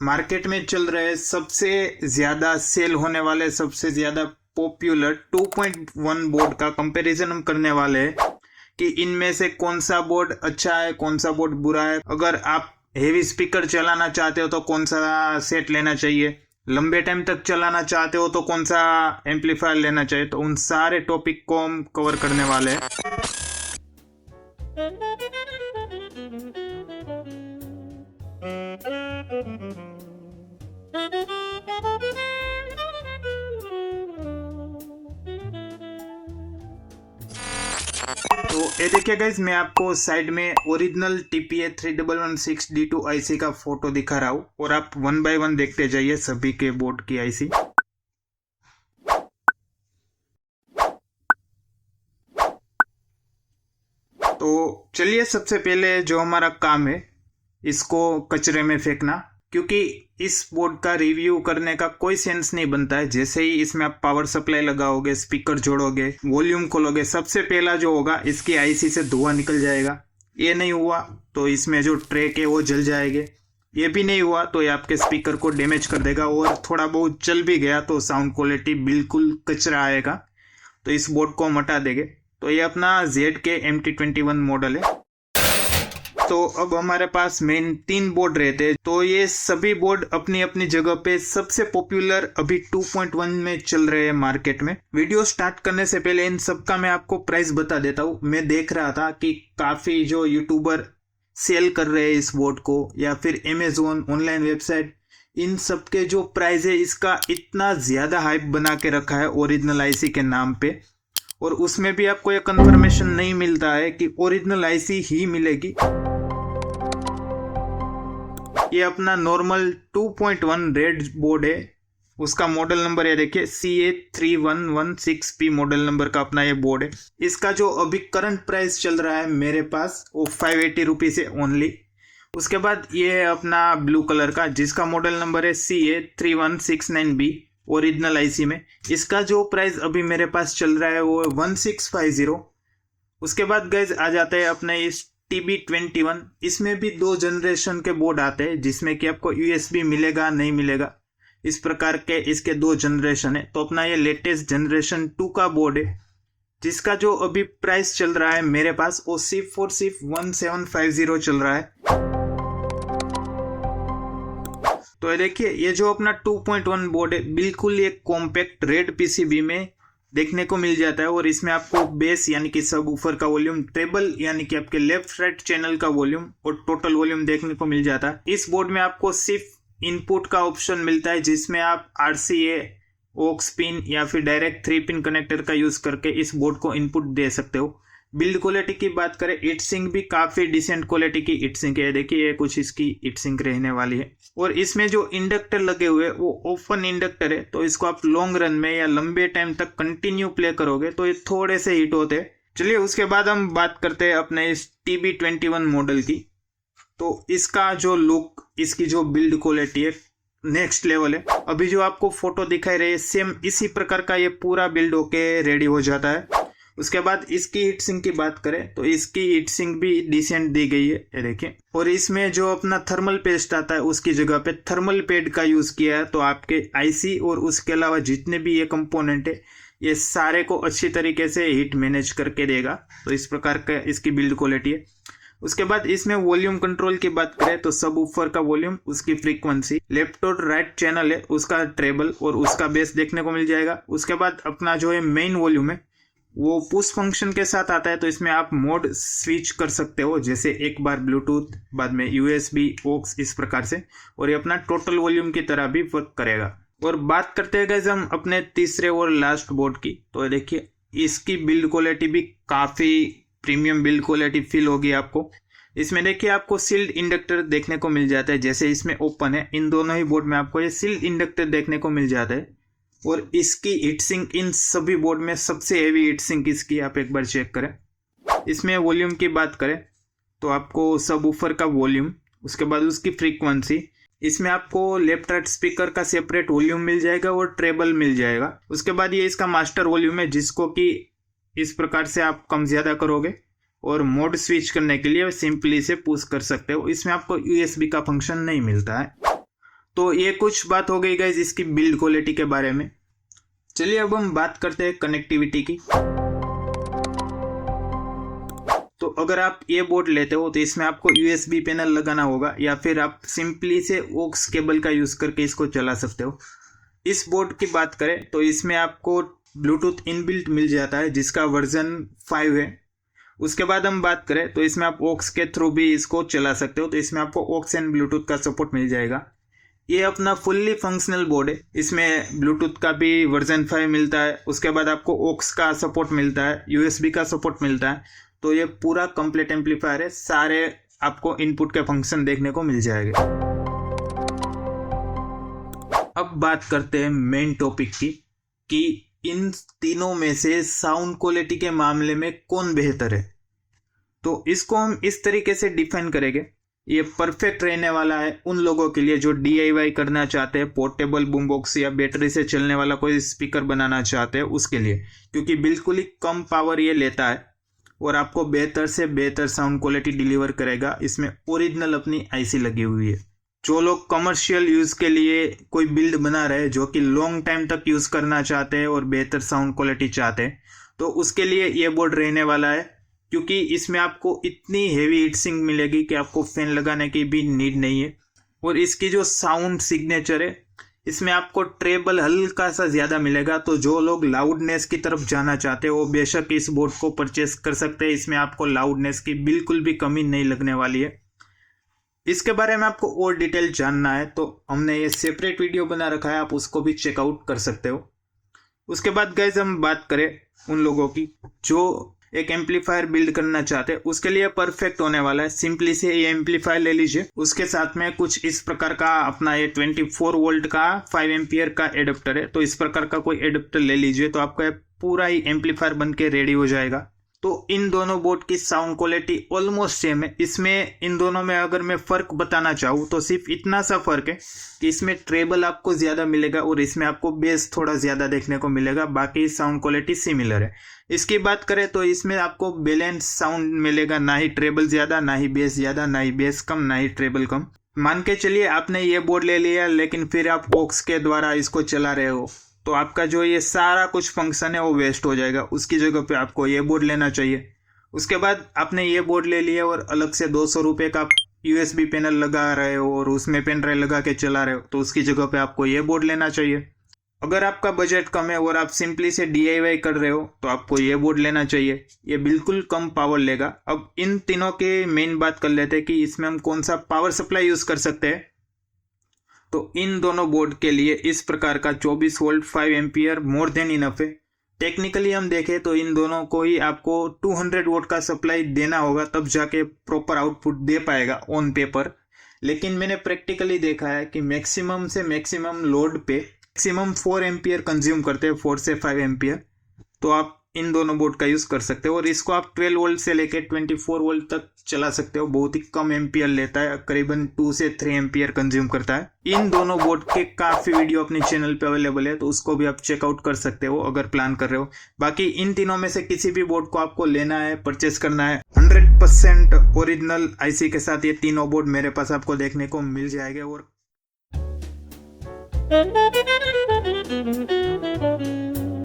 Market में चल रहे सबसे ज्यादा सेल होने वाले सबसे ज्यादा पॉपुलर 2.1 बोर्ड का कंपैरिजन हम करने वाले हैं कि इनमें से कौन सा बोर्ड अच्छा है कौन सा बोर्ड बुरा है। अगर आप हेवी स्पीकर चलाना चाहते हो तो कौन सा सेट लेना चाहिए, लंबे टाइम तक चलाना चाहते हो तो कौन सा एम्पलीफायर लेना चाहिए, तो उन सारे टॉपिक को हम कवर करने वाले हैं। तो ये देखिए गाइज, मैं आपको साइड में ओरिजिनल TPA 3116D2 IC का फोटो दिखा रहा हूँ और आप 1 बाय 1 देखते जाइए सभी के बोर्ड की IC। तो चलिए, सबसे पहले जो हमारा काम है इसको कचरे में फेंकना, क्योंकि इस बोर्ड का रिव्यू करने का कोई सेंस नहीं बनता है। जैसे ही इसमें आप पावर सप्लाई लगाओगे, स्पीकर जोड़ोगे, वॉल्यूम खोलोगे, सबसे पहला जो होगा इसकी IC से धुआं निकल जाएगा। ये नहीं हुआ तो इसमें जो ट्रैक है वो जल जाएंगे। ये भी नहीं हुआ तो ये आपके स्पीकर को डैमेज कर देगा, और थोड़ा बहुत चल भी गया तो साउंड क्वालिटी बिल्कुल कचरा आएगा। तो इस बोर्ड को हम हटा देंगे। तो ये अपना ZK MT21 मॉडल है। तो अब हमारे पास मेन 3 बोर्ड रहते हैं। तो ये सभी बोर्ड अपनी अपनी जगह पे सबसे पॉपुलर अभी 2.1 में चल रहे हैं मार्केट में। वीडियो स्टार्ट करने से पहले इन सब का मैं आपको प्राइस बता देता हूँ। मैं देख रहा था कि काफी जो यूट्यूबर सेल कर रहे हैं इस बोर्ड को, या फिर Amazon ऑनलाइन वेबसाइट, इन सब के जो प्राइस है इसका इतना ज्यादा हाइप बना के रखा है ओरिजिनल IC के नाम पे, और उसमें भी आपको ये कंफर्मेशन नहीं मिलता है कि ओरिजिनल IC ही मिलेगी। ये अपना नॉर्मल 2.1 रेड बोर्ड है, उसका मॉडल नंबर है देखिए CA3116P मॉडल नंबर का अपना ये बोर्ड है। इसका जो अभी करंट प्राइस चल रहा है मेरे पास वो 580 रुपीज है ओनली। उसके बाद ये है अपना ब्लू कलर का, जिसका मॉडल नंबर है CA3169B ओरिजिनल IC में। इसका जो प्राइस अभी मेरे पास चल रहा है वो 1650। उसके बाद गाइज आ जाते हैं अपने इस TB21। इसमें भी 2 जनरेशन के बोर्ड आते हैं, जिसमें कि आपको USB मिलेगा नहीं मिलेगा, इस प्रकार के इसके 2 जनरेशन है। तो अपना ये लेटेस्ट जनरेशन 2 का बोर्ड है, जिसका जो अभी प्राइस चल रहा है मेरे पास वो सिर्फ 1750 चल रहा है। तो ये देखिए, ये जो अपना 2.1 बोर्ड है बिल्कुल एक कॉम्पैक्ट रेड PCB में देखने को मिल जाता है, और इसमें आपको बेस यानी कि सब ऊपर का वॉल्यूम, ट्रेबल यानी कि आपके लेफ्ट राइट चैनल का वॉल्यूम और टोटल वॉल्यूम देखने को मिल जाता है। इस बोर्ड में आपको सिर्फ इनपुट का ऑप्शन मिलता है, जिसमें आप RCA, ऑक्स पिन या फिर डायरेक्ट 3 पिन कनेक्टर का यूज करके इस बोर्ड को इनपुट दे सकते हो। बिल्ड क्वालिटी की बात करें, हीट सिंक भी काफी डिसेंट क्वालिटी की हीट सिंक है। देखिए, ये कुछ इसकी हीट सिंक रहने वाली है। और इसमें जो इंडक्टर लगे हुए वो ओपन इंडक्टर है, तो इसको आप लॉन्ग रन में या लंबे टाइम तक कंटिन्यू प्ले करोगे तो ये थोड़े से हीट होते हैं। चलिए, उसके बाद हम बात करते हैं अपने इस TB21 मॉडल की। तो इसका जो लुक, इसकी जो बिल्ड क्वालिटी है नेक्स्ट लेवल है। अभी जो आपको फोटो दिखाई रही है सेम इसी प्रकार का ये पूरा बिल्ड होके रेडी हो जाता है। उसके बाद इसकी हीट सिंक की बात करें तो इसकी हीट सिंक भी डिसेंट दी गई है, ये देखिए। और इसमें जो अपना थर्मल पेस्ट आता है उसकी जगह पे थर्मल पैड का यूज किया है, तो आपके IC और उसके अलावा जितने भी ये कंपोनेंट है ये सारे को अच्छी तरीके से हीट मैनेज करके देगा। तो इस प्रकार का इसकी बिल्ड क्वालिटी है। उसके बाद इसमें वॉल्यूम कंट्रोल की बात करें तो सब ऊपर का वॉल्यूम, उसकी फ्रीक्वेंसी, लेफ्ट और राइट चैनल है उसका ट्रेबल और उसका बेस देखने को मिल जाएगा। उसके बाद अपना जो है मेन वॉल्यूम है वो पुश फंक्शन के साथ आता है, तो इसमें आप मोड स्विच कर सकते हो, जैसे एक बार ब्लूटूथ, बाद में USB, ऑक्स, इस प्रकार से। और ये अपना टोटल वॉल्यूम की तरह भी वर्क करेगा। और बात करते हैं गाइस हम अपने तीसरे और लास्ट बोर्ड की। तो देखिए, इसकी बिल्ड क्वालिटी भी काफी प्रीमियम बिल्ड क्वालिटी फील होगी आपको। इसमें देखिए आपको सील्ड इंडक्टर देखने को मिल जाता है, जैसे इसमें ओपन है। इन दोनों ही बोर्ड में आपको ये सील्ड इंडक्टर देखने को मिल जाता है। और इसकी हीट सिंक इन सभी बोर्ड में सबसे हेवी हीट सिंक इसकी, आप एक बार चेक करें। इसमें वॉल्यूम की बात करें तो आपको सब ऊपर का वॉल्यूम, उसके बाद उसकी फ्रीक्वेंसी, इसमें आपको लेफ्ट राइट स्पीकर का सेपरेट वॉल्यूम मिल जाएगा और ट्रेबल मिल जाएगा। उसके बाद ये इसका मास्टर वॉल्यूम है, जिसको कि इस प्रकार से आप कम ज्यादा करोगे और मोड स्विच करने के लिए सिंपली से पुश कर सकते हो। इसमें आपको USB का फंक्शन नहीं मिलता है। तो ये कुछ बात हो गई गाइज इसकी बिल्ड क्वालिटी के बारे में। चलिए अब हम बात करते हैं कनेक्टिविटी की। तो अगर आप ये बोर्ड लेते हो तो इसमें आपको USB पैनल लगाना होगा या फिर आप सिंपली से ऑक्स केबल का यूज़ करके इसको चला सकते हो। इस बोर्ड की बात करें तो इसमें आपको ब्लूटूथ इनबिल्ट मिल जाता है जिसका वर्जन 5 है। उसके बाद हम बात करें तो इसमें आप ऑक्स के थ्रू भी इसको चला सकते हो, तो इसमें आपको ऑक्स एंड ब्लूटूथ का सपोर्ट मिल जाएगा। ये अपना फुल्ली फंक्शनल बोर्ड है, इसमें ब्लूटूथ का भी वर्जन 5 मिलता है, उसके बाद आपको ऑक्स का सपोर्ट मिलता है, USB का सपोर्ट मिलता है। तो ये पूरा कंप्लीट एम्पलीफायर है, सारे आपको इनपुट के फंक्शन देखने को मिल जाएंगे। अब बात करते हैं मेन टॉपिक की कि इन तीनों में से साउंड क्वालिटी के मामले में कौन बेहतर है। तो इसको हम इस तरीके से डिफाइन करेंगे, ये परफेक्ट रहने वाला है उन लोगों के लिए जो DIY करना चाहते हैं, पोर्टेबल बूम बॉक्स या बैटरी से चलने वाला कोई स्पीकर बनाना चाहते हैं उसके लिए, क्योंकि बिल्कुल ही कम पावर ये लेता है और आपको बेहतर से बेहतर साउंड क्वालिटी डिलीवर करेगा। इसमें ओरिजिनल अपनी IC लगी हुई है। जो लोग कमर्शियल यूज़ के लिए कोई बिल्ड बना रहे हैं, जो कि लॉन्ग टाइम तक यूज़ करना चाहते हैं और बेहतर साउंड क्वालिटी चाहते हैं, तो उसके लिए ये बोर्ड रहने वाला है, क्योंकि इसमें आपको इतनी हेवी हीट सिंक मिलेगी कि आपको फैन लगाने की भी नीड नहीं है। और इसकी जो साउंड सिग्नेचर है, इसमें आपको ट्रेबल हल्का सा ज़्यादा मिलेगा। तो जो लोग लाउडनेस की तरफ जाना चाहते हैं वो बेशक इस बोर्ड को परचेस कर सकते हैं। इसमें आपको लाउडनेस की बिल्कुल भी कमी नहीं लगने वाली है। इसके बारे में आपको और डिटेल जानना है तो हमने ये सेपरेट वीडियो बना रखा है, आप उसको भी चेकआउट कर सकते हो। उसके बाद गाइस हम बात करें उन लोगों की जो एक एम्पलीफायर बिल्ड करना चाहते हैं, उसके लिए परफेक्ट होने वाला है। सिंपली से ये एम्पलीफायर ले लीजिए, उसके साथ में कुछ इस प्रकार का अपना ये 24 वोल्ट का 5 एम्पियर का एडाप्टर है। तो इस प्रकार का कोई एडाप्टर ले लीजिए तो आपका पूरा ही एम्पलीफायर बन के रेडी हो जाएगा। तो इन दोनों बोर्ड की साउंड क्वालिटी ऑलमोस्ट सेम है। इसमें इन दोनों में अगर मैं फ़र्क बताना चाहूँ तो सिर्फ इतना सा फ़र्क है कि इसमें ट्रेबल आपको ज़्यादा मिलेगा और इसमें आपको बेस थोड़ा ज़्यादा देखने को मिलेगा, बाकी साउंड क्वालिटी सिमिलर है। इसकी बात करें तो इसमें आपको बैलेंस साउंड मिलेगा, ना ही ट्रेबल ज़्यादा, ना ही बेस ज़्यादा, ना ही बेस कम, ना ही ट्रेबल कम। मान के चलिए आपने ये बोर्ड ले लिया लेकिन फिर आप ऑक्स के द्वारा इसको चला रहे हो तो आपका जो ये सारा कुछ फंक्शन है वो वेस्ट हो जाएगा। उसकी जगह पे आपको ये बोर्ड लेना चाहिए। उसके बाद आपने ये बोर्ड ले लिया और अलग से 200 रुपये का USB पैनल लगा रहे हो और उसमें पेन ड्राइव लगा के चला रहे हो, तो उसकी जगह पे आपको ये बोर्ड लेना चाहिए। अगर आपका बजट कम है और आप सिंपली से DIY कर रहे हो तो आपको ये बोर्ड लेना चाहिए, ये बिल्कुल कम पावर लेगा। अब इन तीनों के मेन बात कर लेते हैं कि इसमें हम कौन सा पावर सप्लाई यूज़ कर सकते हैं। तो इन दोनों बोर्ड के लिए इस प्रकार का 24 volt 5 ampere more than enough है। टेक्निकली हम देखें तो इन दोनों को ही आपको 200 वोल्ट का सप्लाई देना होगा, तब जाके प्रॉपर आउटपुट दे पाएगा ऑन पेपर। लेकिन मैंने प्रैक्टिकली देखा है कि मैक्सिमम से मैक्सिमम लोड पे मैक्सिमम 4 एम्पियर कंज्यूम करते हैं, 4 से 5 एम्पियर। तो आप इन दोनों बोर्ड का यूज़ कर सकते हो और इसको आप 12 वोल्ट से लेकर 24 वोल्ट तक चला सकते हो। बहुत ही कम एम्पियर लेता है, करीबन 2 से 3 एम्पियर कंज्यूम करता है। इन दोनों बोर्ड के काफ़ी वीडियो अपने चैनल पे अवेलेबल है, तो उसको भी आप चेकआउट कर सकते हो अगर प्लान कर रहे हो। बाकी इन तीनों में से किसी भी बोर्ड को आपको लेना है, परचेस करना है, 100% ओरिजिनल IC के साथ ये तीनों बोर्ड मेरे पास आपको देखने को मिल जाएंगे। और